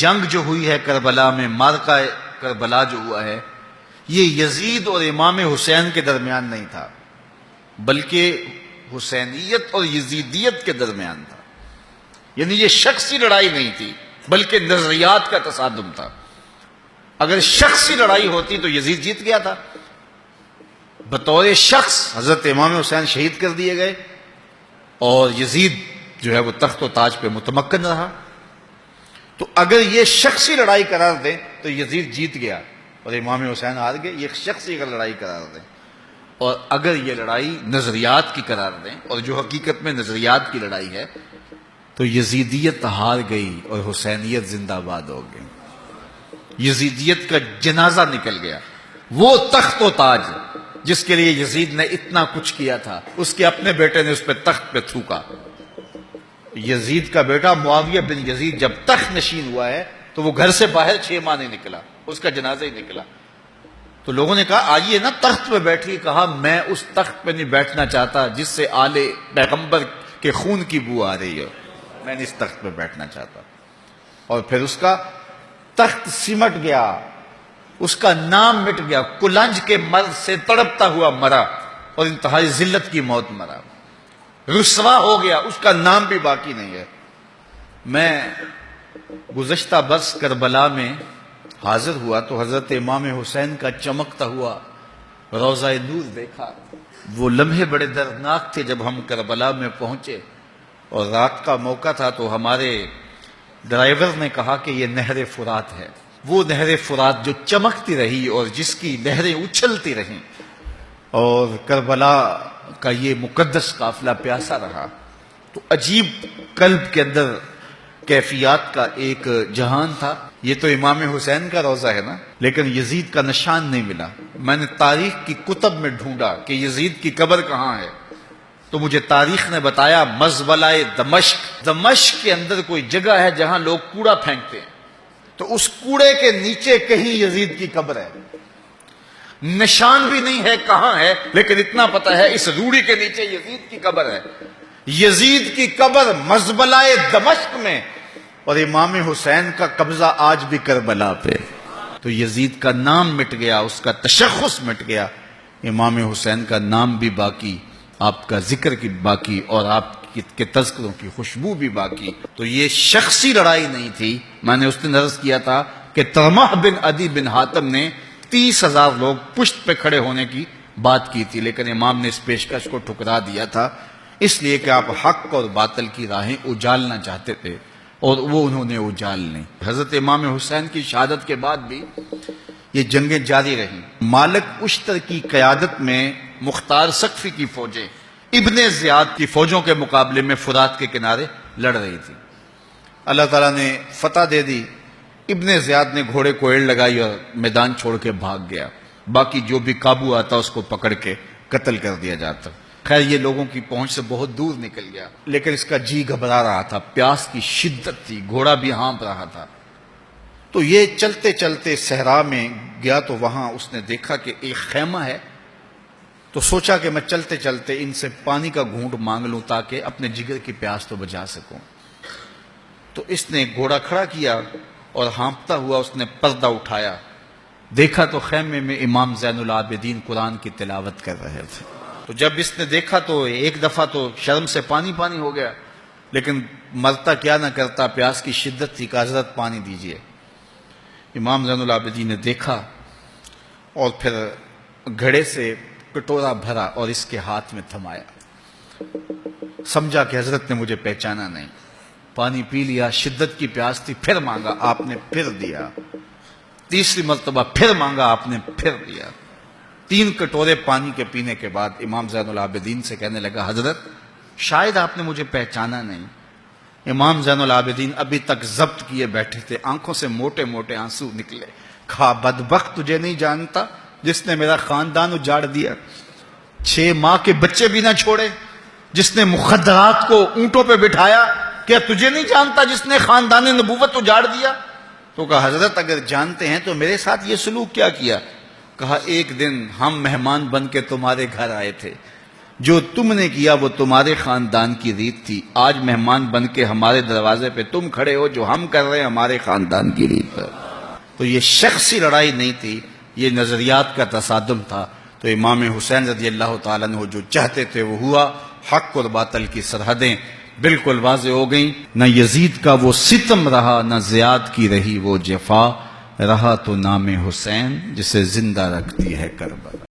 جنگ جو ہوئی ہے کربلا میں، مارکہ کربلا جو ہوا ہے، یہ یزید اور امام حسین کے درمیان نہیں تھا، بلکہ حسینیت اور یزیدیت کے درمیان تھا۔ یعنی یہ شخصی لڑائی نہیں تھی، بلکہ نظریات کا تصادم تھا۔ اگر شخصی لڑائی ہوتی تو یزید جیت گیا تھا، بطور شخص حضرت امام حسین شہید کر دیے گئے اور یزید جو ہے وہ تخت و تاج پہ متمکن رہا۔ تو اگر یہ شخصی لڑائی قرار دیں تو یزید جیت گیا اور امام حسین ہار گئے، یہ شخصی اگر لڑائی قرار دیں۔ اور اگر یہ لڑائی نظریات کی قرار دیں، اور جو حقیقت میں نظریات کی لڑائی ہے، تو یزیدیت ہار گئی اور حسینیت زندہ باد ہو گئی۔ یزیدیت کا جنازہ نکل گیا۔ وہ تخت و تاج جس کے لیے یزید نے اتنا کچھ کیا تھا، اس کے اپنے بیٹے نے اس پہ تخت پہ تھوکا۔ یزید کا بیٹا معاویہ بن یزید جب تخت نشین ہوا ہے تو وہ گھر سے باہر 6 ماہ نہیں نکلا، اس کا جنازہ ہی نکلا۔ تو لوگوں نے کہا آئیے نا تخت پہ بیٹھیے، کہا میں اس تخت پہ نہیں بیٹھنا چاہتا جس سے آل پیغمبر کے خون کی بو آ رہی ہے، میں نہیں اس تخت پہ بیٹھنا چاہتا۔ اور پھر اس کا تخت سمٹ گیا، اس کا نام مٹ گیا، کلنج کے مرض سے تڑپتا ہوا مرا اور انتہائی ذلت کی موت مرا، رسوا ہو گیا، اس کا نام بھی باقی نہیں ہے۔ میں گزشتہ برس کربلا میں حاضر ہوا تو حضرت امام حسین کا چمکتا ہوا روضہ نور دیکھا۔ وہ لمحے بڑے دردناک تھے جب ہم کربلا میں پہنچے اور رات کا موقع تھا، تو ہمارے ڈرائیور نے کہا کہ یہ نہر فرات ہے، وہ نہر فرات جو چمکتی رہی اور جس کی لہریں اچھلتی رہیں، اور کربلا کا یہ مقدس قافلہ پیاسا رہا۔ تو عجیب قلب کے اندر کیفیات کا ایک جہان تھا۔ یہ تو امام حسین کا روضہ ہے نا، لیکن یزید کا نشان نہیں ملا۔ میں نے تاریخ کی کتب میں ڈھونڈا کہ یزید کی قبر کہاں ہے، تو مجھے تاریخ نے بتایا مزبلہ دمشق، دمشق کے اندر کوئی جگہ ہے جہاں لوگ کوڑا پھینکتے ہیں، تو اس کوڑے کے نیچے کہیں یزید کی قبر ہے۔ نشان بھی نہیں ہے کہاں ہے، لیکن اتنا پتا ہے اس روڑی کے نیچے یزید کی قبر ہے۔ یزید کی قبر مزبلہ دمشق میں، اور امام حسین کا قبضہ آج بھی کربلا پہ۔ تو یزید کا نام مٹ گیا، اس کا تشخص مٹ گیا، امام حسین کا نام بھی باقی، آپ کا ذکر کی باقی، اور آپ کے تذکروں کی خوشبو بھی باقی۔ تو یہ شخصی لڑائی نہیں تھی۔ میں نے اس دن عرض کیا تھا کہ طلحہ بن عدی بن حاتم نے 30,000 لوگ پشت پہ کھڑے ہونے کی بات کی تھی، لیکن امام نے اس پیشکش کو ٹھکرا دیا تھا، اس لیے کہ آپ حق اور باطل کی راہیں اجالنا چاہتے تھے، اور وہ انہوں نے اجال نہیں۔ حضرت امام حسین کی شہادت کے بعد بھی یہ جنگیں جاری رہیں۔ مالک اشتر کی قیادت میں مختار سقفی کی فوجیں ابن زیاد کی فوجوں کے مقابلے میں فرات کے کنارے لڑ رہی تھی۔ اللہ تعالیٰ نے فتح دے دی، ابن زیاد نے گھوڑے کو ایڑ لگائی اور میدان چھوڑ کے بھاگ گیا، باقی جو بھی قابو آتا اس کو پکڑ کے قتل کر دیا جاتا۔ خیر یہ لوگوں کی پہنچ سے بہت دور نکل گیا، لیکن اس کا جی گھبرا رہا تھا، پیاس کی شدت تھی، گھوڑا بھی ہانپ رہا تھا۔ تو یہ چلتے چلتے صحرا میں گیا تو وہاں اس نے دیکھا کہ ایک خیمہ ہے، تو سوچا کہ میں چلتے چلتے ان سے پانی کا گھونٹ مانگ لوں تاکہ اپنے جگر کی پیاس تو بجھا سکوں۔ تو اس نے گھوڑا کھڑا کیا اور ہانپتا ہوا اس نے پردہ اٹھایا، دیکھا تو خیمے میں امام زین العابدین قرآن کی تلاوت کر رہے تھے۔ تو جب اس نے دیکھا تو ایک دفعہ تو شرم سے پانی پانی ہو گیا، لیکن مرتا کیا نہ کرتا، پیاس کی شدت تھی کہ حضرت پانی دیجئے۔ امام زین العابدین نے دیکھا اور پھر گھڑے سے کٹورا بھرا اور اس کے ہاتھ میں تھمایا، سمجھا کہ حضرت نے مجھے پہچانا نہیں، پانی پی لیا، شدت کی پیاس تھی، پھر مانگا، آپ نے پھر دیا، تیسری مرتبہ پھر مانگا، آپ نے پھر دیا۔ 3 کٹورے پانی کے پینے کے بعد امام زین العابدین سے کہنے لگا حضرت شاید آپ نے مجھے پہچانا نہیں۔ امام زین العابدین ابھی تک ضبط کیے بیٹھے تھے، آنکھوں سے موٹے موٹے آنسو نکلے۔ کھا بدبخت، تجھے نہیں جانتا جس نے میرا خاندان اجاڑ دیا، 6 ماہ کے بچے بھی نہ چھوڑے، جس نے مخدرات کو اونٹوں پہ بٹھایا، کیا تجھے نہیں جانتا جس نے خاندان نبوت اجاڑ دیا؟ تو کہا حضرت اگر جانتے ہیں تو میرے ساتھ یہ سلوک کیا کیا؟ کہا ایک دن ہم مہمان بن کے تمہارے گھر آئے تھے، جو تم نے کیا وہ تمہارے خاندان کی ریت تھی، آج مہمان بن کے ہمارے دروازے پہ تم کھڑے ہو، جو ہم کر رہے ہیں ہمارے خاندان کی ریت پر۔ تو یہ شخصی لڑائی نہیں تھی، یہ نظریات کا تصادم تھا۔ تو امام حسین رضی اللہ تعالیٰ عنہ جو چاہتے تھے وہ ہوا، حق اور باطل کی سرحدیں بالکل واضح ہو گئیں، نہ یزید کا وہ ستم رہا، نہ زیاد کی رہی وہ جفا، رہا تو نام حسین جسے زندہ رکھتی ہے کربلا۔